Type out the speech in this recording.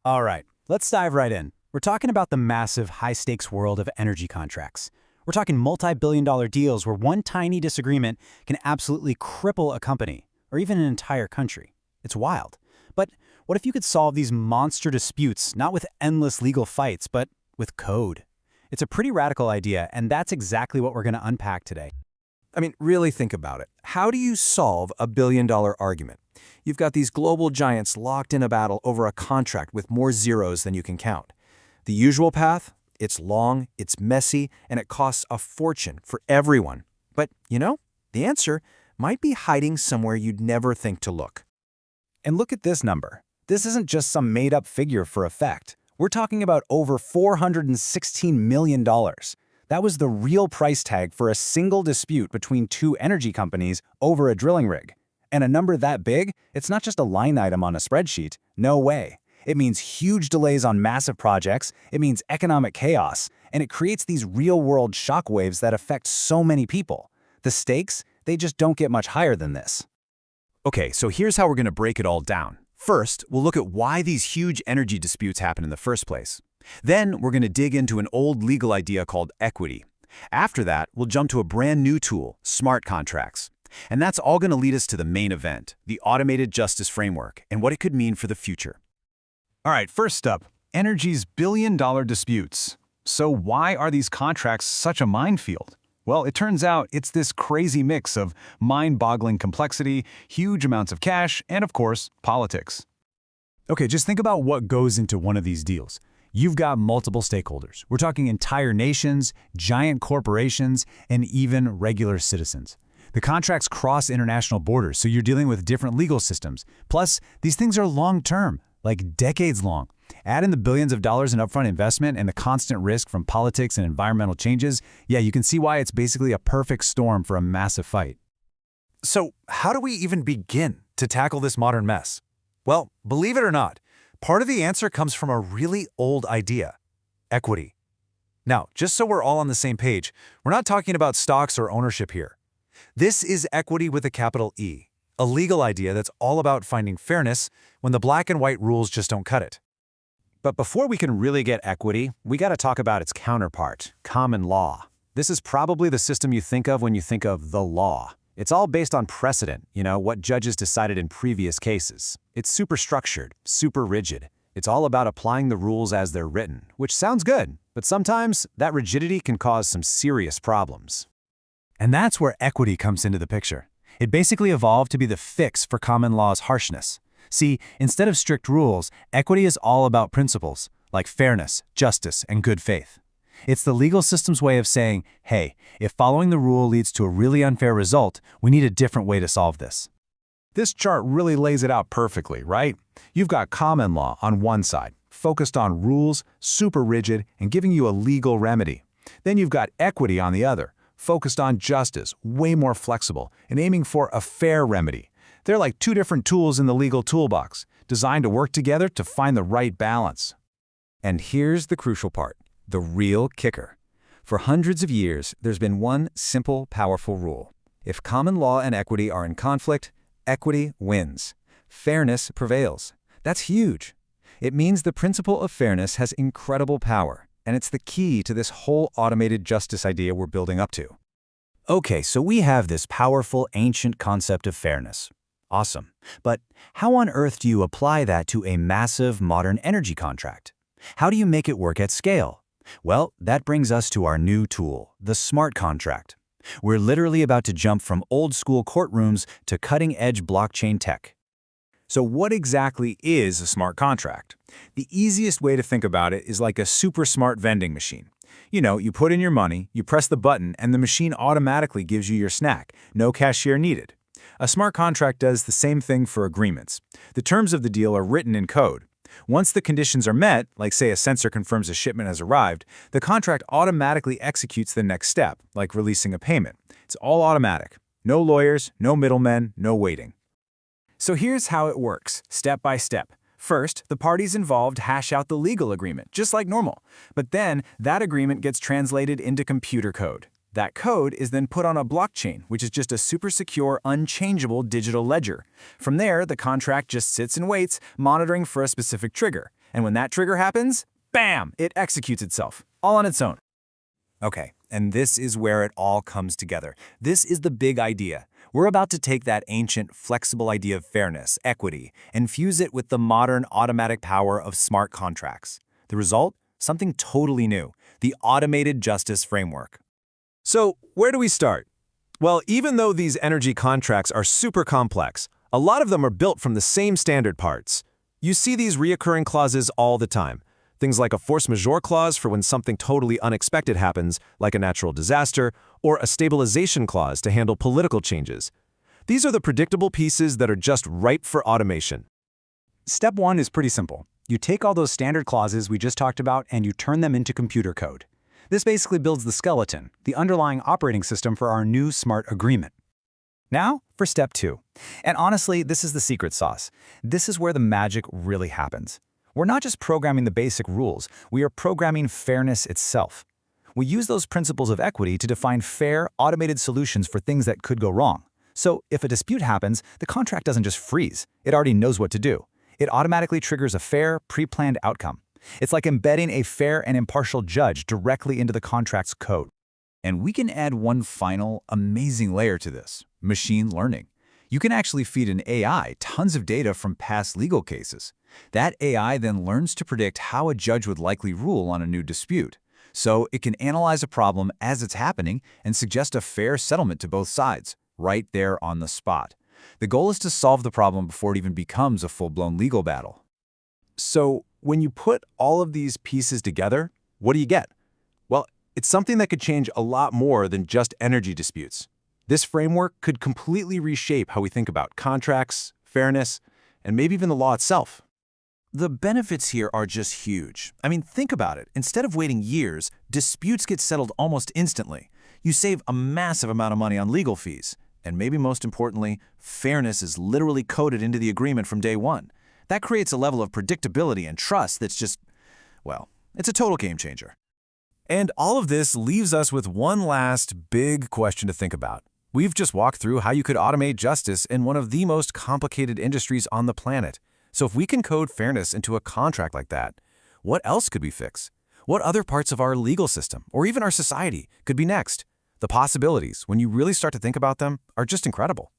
All right, let's dive right in. We're talking about the massive, high-stakes world of energy contracts. We're talking multi-billion-dollar deals where one tiny disagreement can absolutely cripple a company, or even an entire country. It's wild. But what if you could solve these monster disputes not with endless legal fights, but with code? It's a pretty radical idea, and that's exactly what we're going to unpack today. I mean, really think about it. How do you solve a billion-dollar argument? You've got these global giants locked in a battle over a contract with more zeros than you can count. The usual path? It's long, it's messy, and it costs a fortune for everyone. But, the answer might be hiding somewhere you'd never think to look. And look at this number. This isn't just some made-up figure for effect. We're talking about over $416 million. That was the real price tag for a single dispute between two energy companies over a drilling rig. And a number that big, it's not just a line item on a spreadsheet. No way. It means huge delays on massive projects, it means economic chaos, and it creates these real-world shockwaves that affect so many people. The stakes, they just don't get much higher than this. Okay, so here's how we're going to break it all down. First, we'll look at why these huge energy disputes happen in the first place. Then, we're going to dig into an old legal idea called equity. After that, we'll jump to a brand new tool, smart contracts. And that's all going to lead us to the main event, the automated justice framework, and what it could mean for the future. All right, first up, energy's billion-dollar disputes. So why are these contracts such a minefield? Well, it turns out it's this crazy mix of mind-boggling complexity, huge amounts of cash, and of course, politics. Okay, just think about what goes into one of these deals. You've got multiple stakeholders. We're talking entire nations, giant corporations, and even regular citizens. The contracts cross international borders, so you're dealing with different legal systems. Plus, these things are long-term, like decades long. Add in the billions of dollars in upfront investment and the constant risk from politics and environmental changes, yeah, you can see why it's basically a perfect storm for a massive fight. So, how do we even begin to tackle this modern mess? Well, believe it or not, part of the answer comes from a really old idea: equity. Now, just so we're all on the same page, we're not talking about stocks or ownership here. This is equity with a capital E, a legal idea that's all about finding fairness when the black and white rules just don't cut it. But before we can really get equity, we got to talk about its counterpart, common law. This is probably the system you think of when you think of the law. It's all based on precedent, what judges decided in previous cases. It's super structured, super rigid. It's all about applying the rules as they're written, which sounds good, but sometimes that rigidity can cause some serious problems. And that's where equity comes into the picture. It basically evolved to be the fix for common law's harshness. See, instead of strict rules, equity is all about principles, like fairness, justice, and good faith. It's the legal system's way of saying, hey, if following the rule leads to a really unfair result, we need a different way to solve this. This chart really lays it out perfectly, right? You've got common law on one side, focused on rules, super rigid, and giving you a legal remedy. Then you've got equity on the other, focused on justice, way more flexible, and aiming for a fair remedy. They're like two different tools in the legal toolbox, designed to work together to find the right balance. And here's the crucial part, the real kicker. For hundreds of years, there's been one simple, powerful rule. If common law and equity are in conflict, equity wins. Fairness prevails. That's huge. It means the principle of fairness has incredible power, and it's the key to this whole automated justice idea we're building up to. Okay, so we have this powerful, ancient concept of fairness. Awesome. But how on earth do you apply that to a massive modern energy contract? How do you make it work at scale? Well, that brings us to our new tool, the smart contract. We're literally about to jump from old-school courtrooms to cutting-edge blockchain tech. So what exactly is a smart contract? The easiest way to think about it is like a super smart vending machine. You put in your money, you press the button, and the machine automatically gives you your snack, no cashier needed. A smart contract does the same thing for agreements. The terms of the deal are written in code. Once the conditions are met, like say a sensor confirms a shipment has arrived, the contract automatically executes the next step, like releasing a payment. It's all automatic. No lawyers, no middlemen, no waiting. So here's how it works, step by step. First, the parties involved hash out the legal agreement, just like normal. But then, that agreement gets translated into computer code. That code is then put on a blockchain, which is just a super secure, unchangeable digital ledger. From there, the contract just sits and waits, monitoring for a specific trigger. And when that trigger happens, bam, it executes itself, all on its own. Okay, and this is where it all comes together. This is the big idea. We're about to take that ancient, flexible idea of fairness, equity, and fuse it with the modern automatic power of smart contracts. The result? Something totally new, the automated justice framework. So, where do we start? Well, even though these energy contracts are super complex, a lot of them are built from the same standard parts. You see these reoccurring clauses all the time. Things like a force majeure clause for when something totally unexpected happens, like a natural disaster, or a stabilization clause to handle political changes. These are the predictable pieces that are just ripe for automation. Step 1 is pretty simple. You take all those standard clauses we just talked about and you turn them into computer code. This basically builds the skeleton, the underlying operating system for our new smart agreement. Now for step 2. And honestly, this is the secret sauce. This is where the magic really happens. We're not just programming the basic rules, we are programming fairness itself. We use those principles of equity to define fair, automated solutions for things that could go wrong. So if a dispute happens, the contract doesn't just freeze. It already knows what to do. It automatically triggers a fair, pre-planned outcome. It's like embedding a fair and impartial judge directly into the contract's code. And we can add one final, amazing layer to this: machine learning. You can actually feed an AI tons of data from past legal cases. That AI then learns to predict how a judge would likely rule on a new dispute. So it can analyze a problem as it's happening and suggest a fair settlement to both sides, right there on the spot. The goal is to solve the problem before it even becomes a full-blown legal battle. So, when you put all of these pieces together, what do you get? Well, it's something that could change a lot more than just energy disputes. This framework could completely reshape how we think about contracts, fairness, and maybe even the law itself. The benefits here are just huge. I mean, think about it. Instead of waiting years, disputes get settled almost instantly. You save a massive amount of money on legal fees. And maybe most importantly, fairness is literally coded into the agreement from day one. That creates a level of predictability and trust that's just, well, it's a total game changer. And all of this leaves us with one last big question to think about. We've just walked through how you could automate justice in one of the most complicated industries on the planet. So if we can code fairness into a contract like that, what else could we fix? What other parts of our legal system, or even our society, could be next? The possibilities, when you really start to think about them, are just incredible.